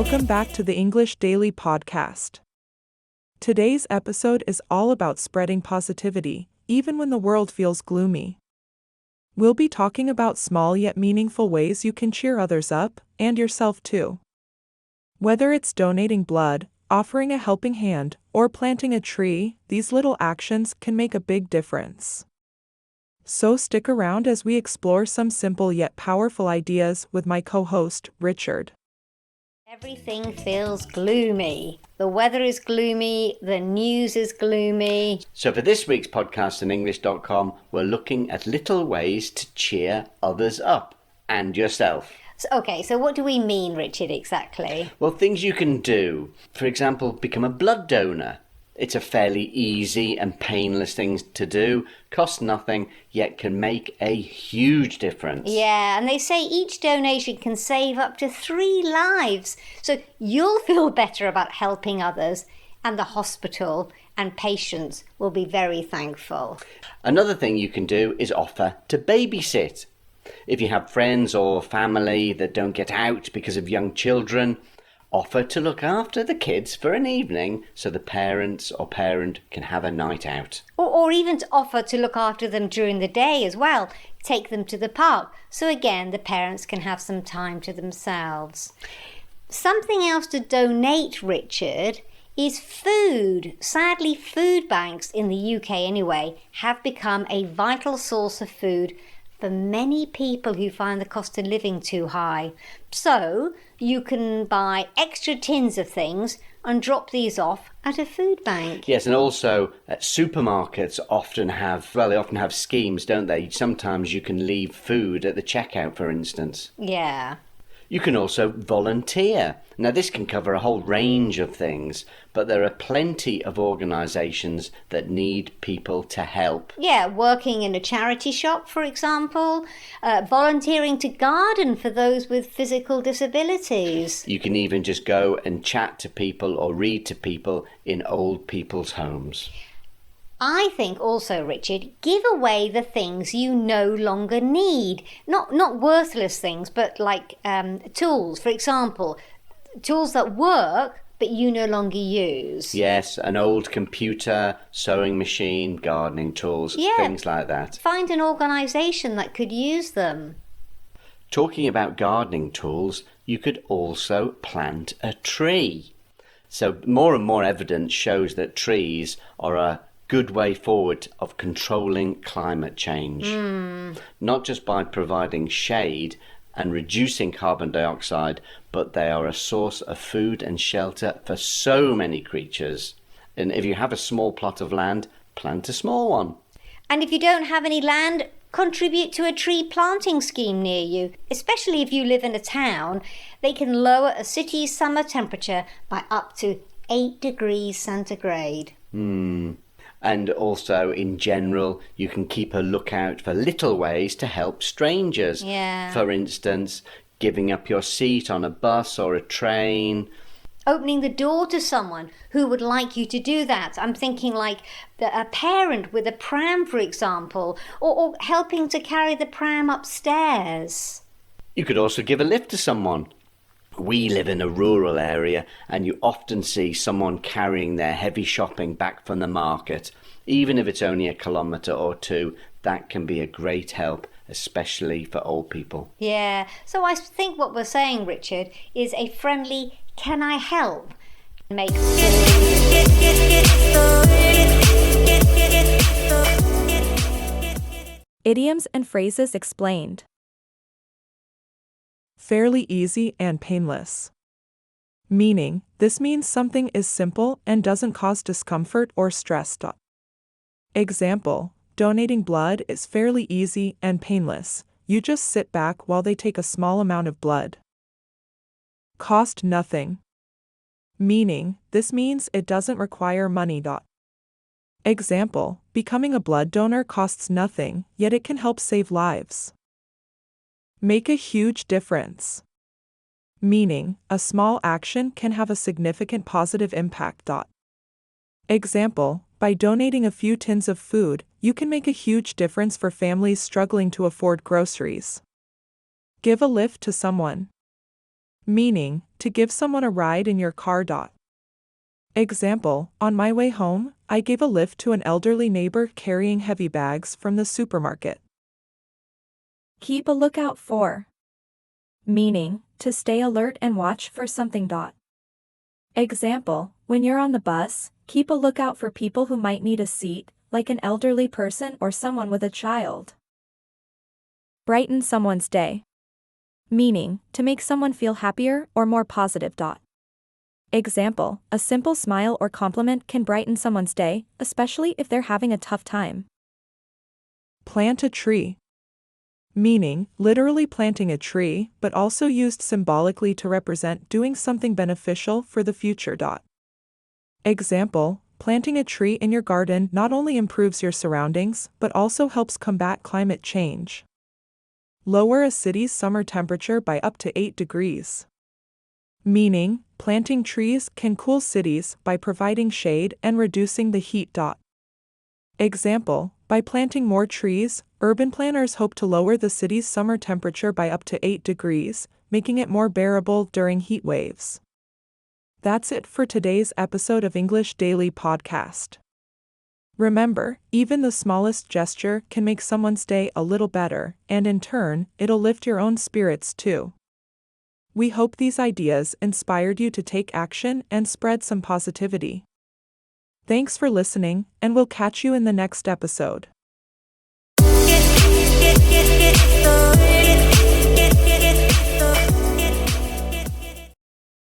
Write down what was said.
Welcome back to the English Daily Podcast. Today's episode is all about spreading positivity, even when the world feels gloomy. We'll be talking about small yet meaningful ways you can cheer others up, and yourself too. Whether it's donating blood, offering a helping hand, or planting a tree, these little actions can make a big difference. So stick around as we explore some simple yet powerful ideas with my co-host, Richard. Everything feels gloomy. The weather is gloomy, the news is gloomy. So for this week's podcast on English.com, we're looking at little ways to cheer others up and yourself. So what do we mean, Richard, exactly? Well, things you can do. For example, become a blood donor. It's a fairly easy and painless thing to do, costs nothing, yet can make a huge difference. Yeah, and they say each donation can save up to 3 lives. So you'll feel better about helping others, and the hospital and patients will be very thankful. Another thing you can do is offer to babysit. If you have friends or family that don't get out because of young children, offer to look after the kids for an evening so the parents or parent can have a night out. Or even to offer to look after them during the day as well. Take them to the park. So again, the parents can have some time to themselves. Something else to donate, Richard, is food. Sadly, food banks in the UK anyway have become a vital source of food for many people who find the cost of living too high. So you can buy extra tins of things and drop these off at a food bank. Yes, and also supermarkets often have schemes, don't they? Sometimes you can leave food at the checkout, for instance. Yeah. You can also volunteer. Now, this can cover a whole range of things, but there are plenty of organisations that need people to help. Yeah, working in a charity shop, for example, volunteering to garden for those with physical disabilities. You can even just go and chat to people or read to people in old people's homes. I think also, Richard, give away the things you no longer need. Not worthless things, but like tools, for example, tools that work but you no longer use. Yes, an old computer, sewing machine, gardening tools, things like that. Find an organisation that could use them. Talking about gardening tools, you could also plant a tree. So more and more evidence shows that trees are a good way forward of controlling climate change. Not just by providing shade and reducing carbon dioxide, but they are a source of food and shelter for so many creatures. And if you have a small plot of land, plant a small one. And if you don't have any land, contribute to a tree planting scheme near you. Especially if you live in a town, they can lower a city's summer temperature by up to 8 degrees centigrade. And also, in general, you can keep a lookout for little ways to help strangers. Yeah. For instance, giving up your seat on a bus or a train. Opening the door to someone who would like you to do that. I'm thinking like a parent with a pram, for example, or helping to carry the pram upstairs. You could also give a lift to someone. We live in a rural area and you often see someone carrying their heavy shopping back from the market. Even if it's only a kilometre or 2, that can be a great help, especially for old people. Yeah, so I think what we're saying, Richard, is a friendly "can I help?" makes Idioms and phrases explained. Fairly easy and painless. Meaning, this means something is simple and doesn't cause discomfort or stress. Example, donating blood is fairly easy and painless. You just sit back while they take a small amount of blood. Cost nothing. Meaning, this means it doesn't require money. Example, becoming a blood donor costs nothing, yet it can help save lives. Make a huge difference. Meaning, a small action can have a significant positive impact. Example, by donating a few tins of food, you can make a huge difference for families struggling to afford groceries. Give a lift to someone. meaning to give someone a ride in your car. Example, on my way home, I gave a lift to an elderly neighbor carrying heavy bags from the supermarket. Keep a lookout for, meaning to stay alert and watch for something. Example, when you're on the bus, keep a lookout for people who might need a seat, like an elderly person or someone with a child. Brighten someone's day, meaning to make someone feel happier or more positive. Example, a simple smile or compliment can brighten someone's day, especially if they're having a tough time. Plant a tree, meaning literally planting a tree, but also used symbolically to represent doing something beneficial for the future. Example, planting a tree in your garden not only improves your surroundings, but also helps combat climate change. Lower a city's summer temperature by up to 8 degrees. Meaning, planting trees can cool cities by providing shade and reducing the heat. Example, by planting more trees, urban planners hope to lower the city's summer temperature by up to 8 degrees, making it more bearable during heat waves. That's it for today's episode of English Daily Podcast. Remember, even the smallest gesture can make someone's day a little better, and in turn, it'll lift your own spirits too. We hope these ideas inspired you to take action and spread some positivity. Thanks for listening, and we'll catch you in the next episode.